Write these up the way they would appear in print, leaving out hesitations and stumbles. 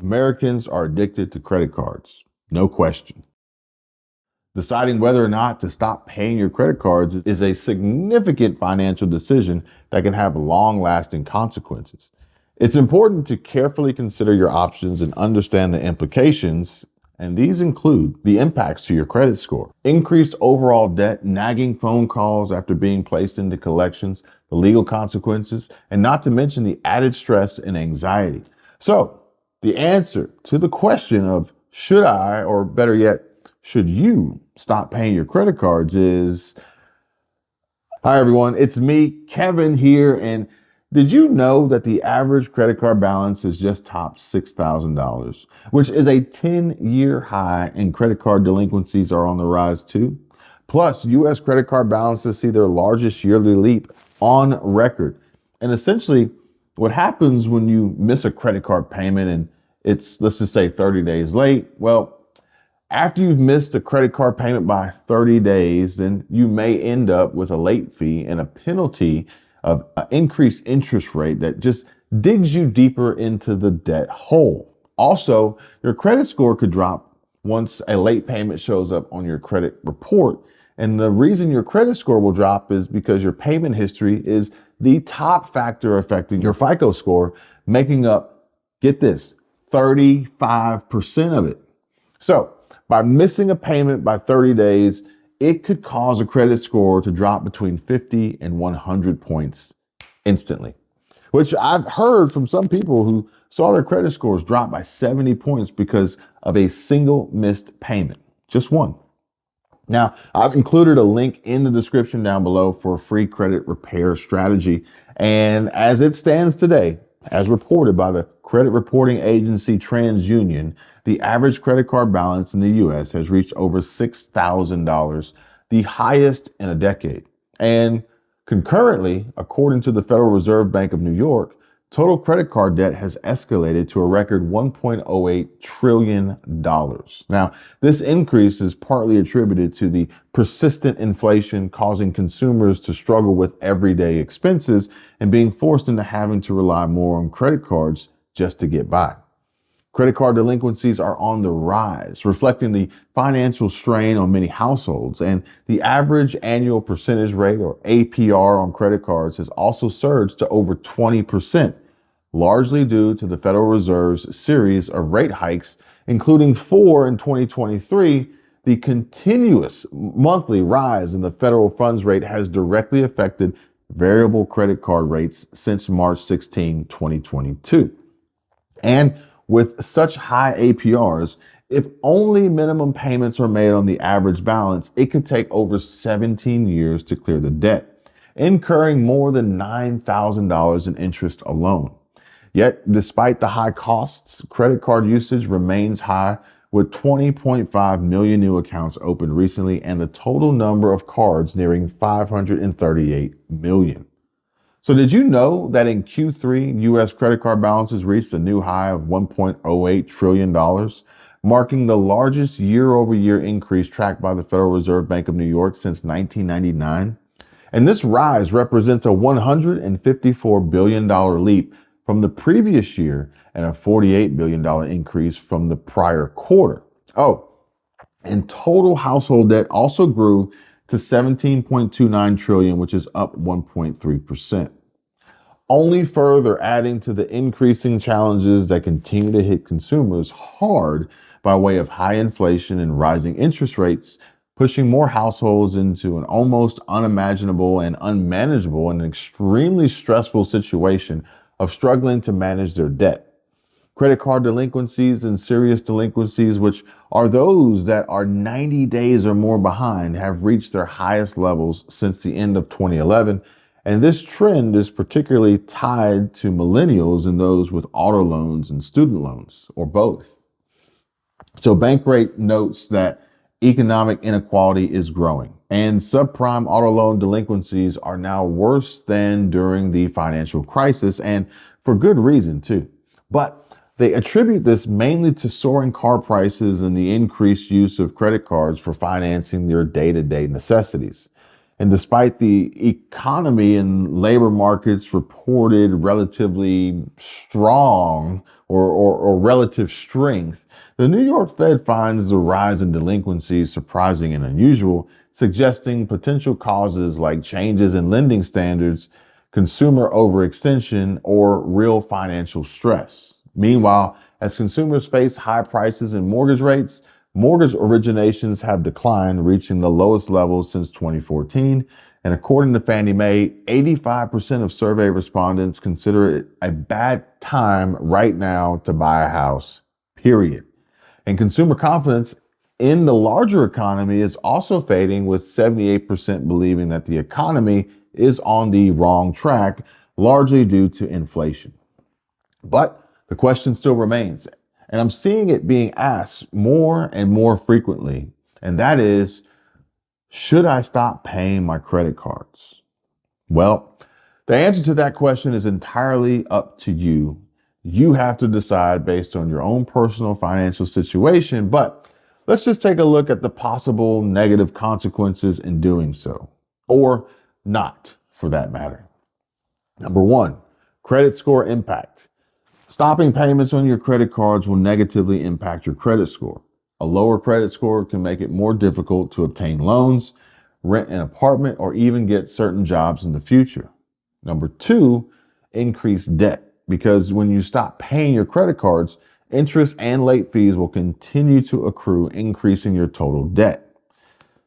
Americans are addicted to credit cards, no question. Deciding whether or not to stop paying your credit cards is a significant financial decision that can have long-lasting consequences. It's important to carefully consider your options and understand the implications, and these include the impacts to your credit score, increased overall debt, nagging phone calls after being placed into collections, the legal consequences, and not to mention the added stress and anxiety. So, the answer to the question of should I, or better yet, should you stop paying your credit cards is, hi everyone, it's me, Kevin here. And did you know that the average credit card balance has just topped $6,000, which is a 10-year high, and credit card delinquencies are on the rise too? Plus, US credit card balances see their largest yearly leap on record. And essentially, what happens when you miss a credit card payment and it's, let's just say 30 days late? Well, after you've missed a credit card payment by 30 days, then you may end up with a late fee and a penalty of an increased interest rate that just digs you deeper into the debt hole. Also, your credit score could drop once a late payment shows up on your credit report. And the reason your credit score will drop is because your payment history is the top factor affecting your FICO score, making up, get this, 35% of it. So, by missing a payment by 30 days, it could cause a credit score to drop between 50 and 100 points instantly, which I've heard from some people who saw their credit scores drop by 70 points because of a single missed payment, just one. Now, I've included a link in the description down below for a free credit repair strategy. And as it stands today, as reported by the credit reporting agency TransUnion, the average credit card balance in the US has reached over $6,000, the highest in a decade. And concurrently, according to the Federal Reserve Bank of New York, total credit card debt has escalated to a record $1.08 trillion. Now, this increase is partly attributed to the persistent inflation causing consumers to struggle with everyday expenses and being forced into having to rely more on credit cards just to get by. Credit card delinquencies are on the rise, reflecting the financial strain on many households, and the average annual percentage rate, or APR, on credit cards has also surged to over 20%, largely due to the Federal Reserve's series of rate hikes, including 4 in 2023. The continuous monthly rise in the federal funds rate has directly affected variable credit card rates since March 16, 2022. And with such high APRs, if only minimum payments are made on the average balance, it could take over 17 years to clear the debt, incurring more than $9,000 in interest alone. Yet, despite the high costs, credit card usage remains high, with 20.5 million new accounts opened recently and the total number of cards nearing 538 million. So did you know that in Q3, US credit card balances reached a new high of $1.08 trillion, marking the largest year-over-year increase tracked by the Federal Reserve Bank of New York since 1999? And this rise represents a $154 billion leap from the previous year and a $48 billion increase from the prior quarter. Oh, and total household debt also grew to 17.29 trillion, which is up 1.3%. Only further adding to the increasing challenges that continue to hit consumers hard by way of high inflation and rising interest rates, pushing more households into an almost unimaginable and unmanageable and extremely stressful situation of struggling to manage their debt. Credit card delinquencies and serious delinquencies, which are those that are 90 days or more behind, have reached their highest levels since the end of 2011. And this trend is particularly tied to millennials and those with auto loans and student loans, or both. So Bankrate notes that economic inequality is growing, and subprime auto loan delinquencies are now worse than during the financial crisis, and for good reason too. But they attribute this mainly to soaring car prices and the increased use of credit cards for financing their day-to-day necessities. And despite the economy and labor markets reported relatively strong or relative strength, the New York Fed finds the rise in delinquencies surprising and unusual, suggesting potential causes like changes in lending standards, consumer overextension, or real financial stress. Meanwhile, as consumers face high prices and mortgage rates, mortgage originations have declined, reaching the lowest levels since 2014. And according to Fannie Mae, 85% of survey respondents consider it a bad time right now to buy a house, period. And consumer confidence in the larger economy is also fading, with 78% believing that the economy is on the wrong track, largely due to inflation. But the question still remains, and I'm seeing it being asked more and more frequently, and that is, should I stop paying my credit cards? Well, the answer to that question is entirely up to you. You have to decide based on your own personal financial situation, but let's just take a look at the possible negative consequences in doing so, or not for that matter. Number one, credit score impact. Stopping payments on your credit cards will negatively impact your credit score. A lower credit score can make it more difficult to obtain loans, rent an apartment, or even get certain jobs in the future. Number two, increased debt. Because when you stop paying your credit cards, interest and late fees will continue to accrue, increasing your total debt.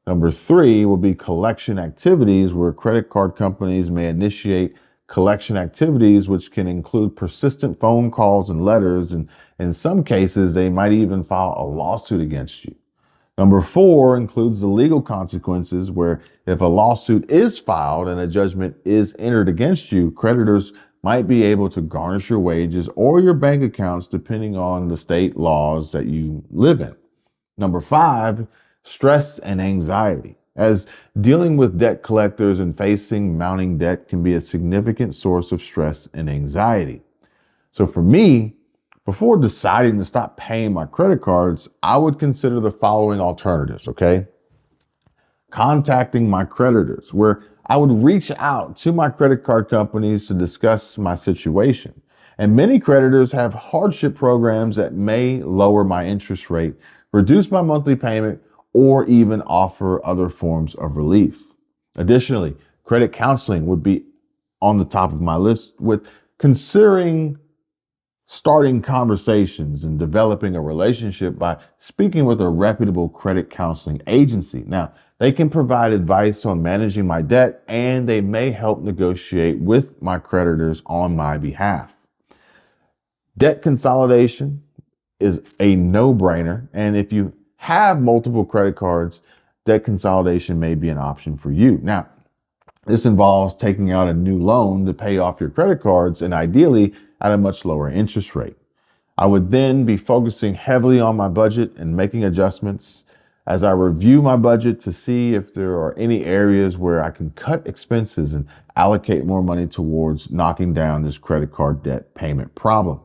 Number three will be collection activities, where credit card companies may initiate collection activities, which can include persistent phone calls and letters. And in some cases, they might even file a lawsuit against you. Number four includes the legal consequences, where if a lawsuit is filed and a judgment is entered against you, creditors might be able to garnish your wages or your bank accounts, depending on the state laws that you live in. Number five, stress and anxiety, as dealing with debt collectors and facing mounting debt can be a significant source of stress and anxiety. So for me, before deciding to stop paying my credit cards, I would consider the following alternatives, okay? Contacting my creditors, where I would reach out to my credit card companies to discuss my situation. And many creditors have hardship programs that may lower my interest rate, reduce my monthly payment, or even offer other forms of relief. Additionally, credit counseling would be on the top of my list, with considering starting conversations and developing a relationship by speaking with a reputable credit counseling agency. Now, they can provide advice on managing my debt, and they may help negotiate with my creditors on my behalf. Debt consolidation is a no-brainer, and if you have multiple credit cards, debt consolidation may be an option for you. Now, this involves taking out a new loan to pay off your credit cards, and ideally at a much lower interest rate. I would then be focusing heavily on my budget and making adjustments as I review my budget to see if there are any areas where I can cut expenses and allocate more money towards knocking down this credit card debt payment problem.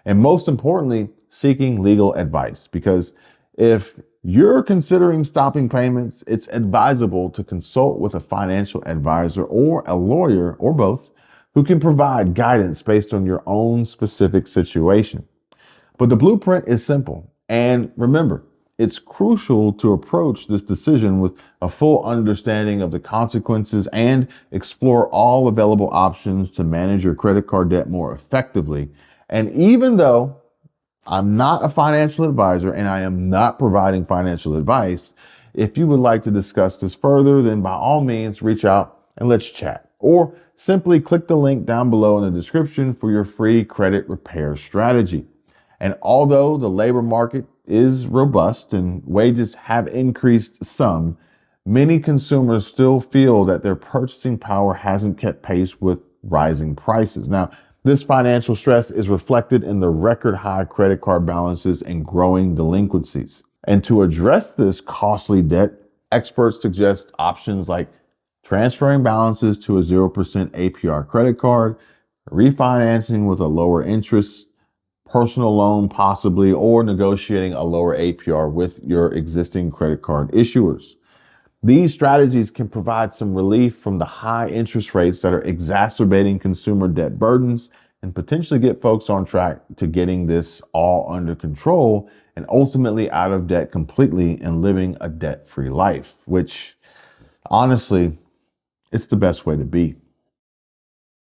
And most importantly, seeking legal advice, because if you're considering stopping payments, it's advisable to consult with a financial advisor or a lawyer, or both, who can provide guidance based on your own specific situation. But the blueprint is simple. And remember, it's crucial to approach this decision with a full understanding of the consequences and explore all available options to manage your credit card debt more effectively. And even though I'm not a financial advisor and I am not providing financial advice, if you would like to discuss this further, then by all means, reach out and let's chat. Or simply click the link down below in the description for your free credit repair strategy. And although the labor market is robust and wages have increased some, many consumers still feel that their purchasing power hasn't kept pace with rising prices. Now, this financial stress is reflected in the record high credit card balances and growing delinquencies. And to address this costly debt, experts suggest options like transferring balances to a 0% APR credit card, refinancing with a lower interest, personal loan possibly, or negotiating a lower APR with your existing credit card issuers. These strategies can provide some relief from the high interest rates that are exacerbating consumer debt burdens and potentially get folks on track to getting this all under control and ultimately out of debt completely and living a debt-free life, which honestly, it's the best way to be.